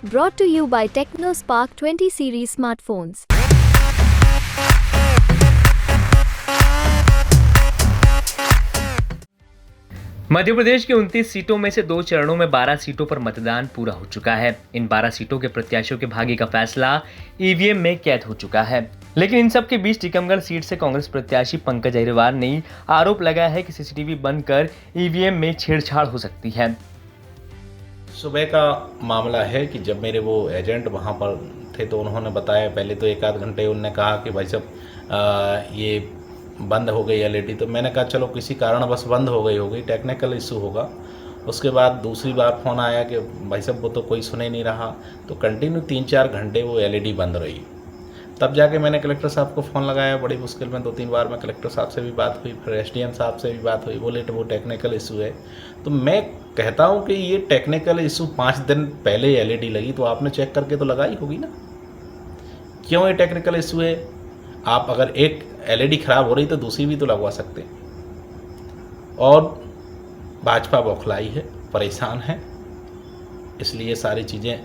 Brought to you by TechnoSpark 20 series smartphones. Madhya Pradesh की 29 सीटों में से 2 चरणों में 12 सीटों पर मतदान पूरा हो चुका है। इन 12 सीटों के प्रत्याशियों के भाग्य का फैसला ईवीएम में कैद हो चुका है। लेकिन इन सब के बीच टीकमगढ़ सीट से कांग्रेस प्रत्याशी पंकज अहिरवार ने आरोप लगाया है कि सीसीटीवी बंद कर ईवीएम में छेड़छाड़ हो सकती है। सुबह का मामला है कि जब मेरे वो एजेंट वहाँ पर थे तो उन्होंने बताया, पहले तो 1 आध घंटे उन्होंने कहा कि भाई साहब ये बंद हो गई एलईडी। तो मैंने कहा चलो किसी कारणवश बंद हो गई होगी, टेक्निकल इशू होगा। उसके बाद दूसरी बार फ़ोन आया कि भाई साहब वो तो कोई सुन ही नहीं रहा। तो कंटिन्यू 3-4 घंटे वो एलईडी बंद रही। तब जाके मैंने कलेक्टर साहब को फ़ोन लगाया, बड़ी मुश्किल में 2-3 बार में कलेक्टर साहब से भी बात हुई, फिर एसडीएम साहब से भी बात हुई, बोले तो वो टेक्निकल इशू है। तो मैं कहता हूँ कि ये टेक्निकल इशू 5 दिन पहले एलईडी लगी तो आपने चेक करके तो लगाई होगी ना, क्यों ये टेक्निकल इशू है? आप अगर एक एलईडी ख़राब हो रही तो दूसरी भी तो लगवा सकते हैं। और भाजपा बौखलाई है, परेशान है, इसलिए सारी चीज़ें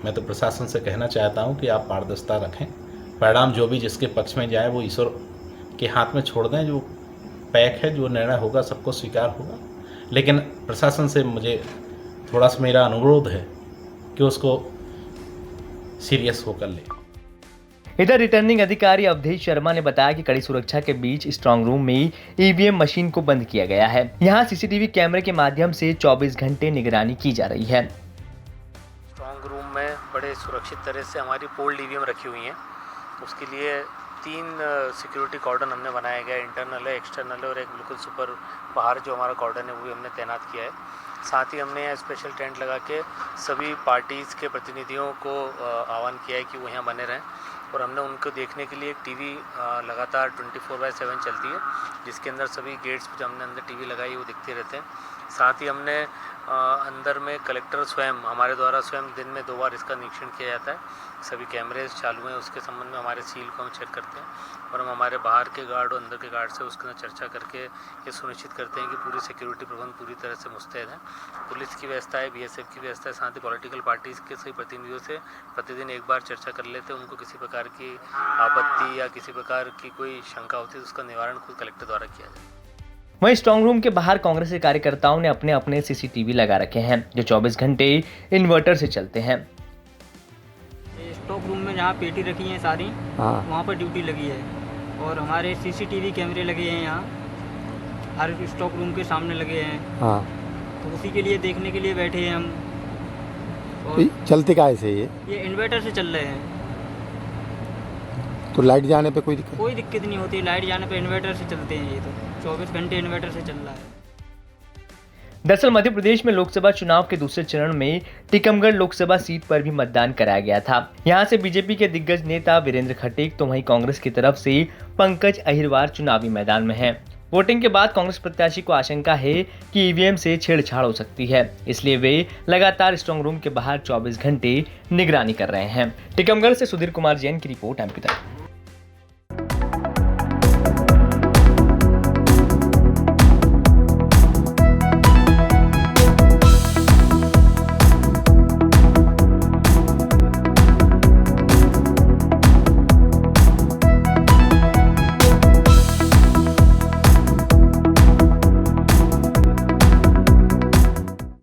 मैं तो प्रशासन से कहना चाहता हूँ कि आप पारदर्शिता रखें। परिणाम जो भी जिसके पक्ष में जाए वो ईश्वर के हाथ में छोड़ दें। जो पैक है, जो निर्णय होगा सबको स्वीकार होगा। लेकिन प्रशासन से मुझे थोड़ा सा मेरा अनुरोध है कि उसको सीरियस होकर ले। इधर रिटर्निंग अधिकारी अवधेश शर्मा ने बताया कि कड़ी सुरक्षा के बीच स्ट्रांग रूम में ईवीएम मशीन को बंद किया गया है। यहां सीसीटीवी कैमरे के माध्यम से 24 घंटे निगरानी की जा रही है। स्ट्रांग रूम में बड़े सुरक्षित तरह से हमारी पोल्ड ईवीएम रखी हुई हैं। उसके लिए 3 सिक्योरिटी कॉर्डन हमने बनाया गया, इंटरनल है, एक्सटर्नल है और एक बिल्कुल सुपर बाहर जो हमारा कॉर्डन है वो भी हमने तैनात किया है। साथ ही हमने यहाँ स्पेशल टेंट लगा के सभी पार्टीज़ के प्रतिनिधियों को आह्वान किया है कि वो यहाँ बने रहें। और हमने उनको देखने के लिए एक टीवी लगातार 24/7 चलती है, जिसके अंदर सभी गेट्स पे जो हमने अंदर टीवी लगाई है वो दिखते रहते हैं। साथ ही हमने अंदर में कलेक्टर स्वयं हमारे द्वारा स्वयं दिन में 2 बार इसका निरीक्षण किया जाता है। सभी कैमरे चालू हैं, उसके संबंध में हमारे सील को हम चेक करते हैं और हम हमारे बाहर के गार्ड और अंदर के गार्ड से उसके अंदर चर्चा करके ये सुनिश्चित करते हैं कि पूरी सिक्योरिटी प्रबंध पूरी तरह से मुस्तैद है। पुलिस की व्यवस्था है, बीएसएफ की व्यवस्था है, साथ ही पॉलिटिकल पार्टीज़ के सभी प्रतिनिधियों से प्रतिदिन एक बार चर्चा कर लेते हैं। उनको किसी प्रकार की आपत्ति या किसी प्रकार की कोई शंका होती है तो उसका निवारण खुद कलेक्टर द्वारा किया जाए। वहीं स्ट्रांग रूम के बाहर कांग्रेस के कार्यकर्ताओं ने अपने अपने सीसीटीवी लगा रखे हैं जो 24 घंटे इन्वर्टर से चलते हैं। स्टॉक रूम में जहाँ पेटी रखी है सारी, वहाँ पर ड्यूटी लगी है और हमारे सीसीटीवी कैमरे लगे हैं यहाँ हर स्टॉक रूम के सामने लगे हैं। तो उसी के लिए देखने के लिए बैठे हैं हम। और चलते का ऐसे ये इन्वर्टर से चल रहे हैं, तो लाइट जाने पे कोई दिक्कत नहीं होती। लाइट जाने पे इन्वर्टर से चलते हैं, ये तो 24 घंटे इन्वर्टर से चल रहा है। दरअसल मध्य प्रदेश में लोकसभा चुनाव के दूसरे चरण में टीकमगढ़ लोकसभा सीट पर भी मतदान कराया गया था। यहां से बीजेपी के दिग्गज नेता वीरेंद्र खटीक तो वहीं कांग्रेस की तरफ से पंकज अहिरवार चुनावी मैदान में हैं। वोटिंग के बाद कांग्रेस प्रत्याशी को आशंका है कि ईवीएम से छेड़छाड़ हो सकती है, इसलिए वे लगातार स्ट्रांग रूम के बाहर 24 घंटे निगरानी कर रहे हैं। टीकमगढ़ से सुधीर कुमार जैन की रिपोर्ट एमपी तक।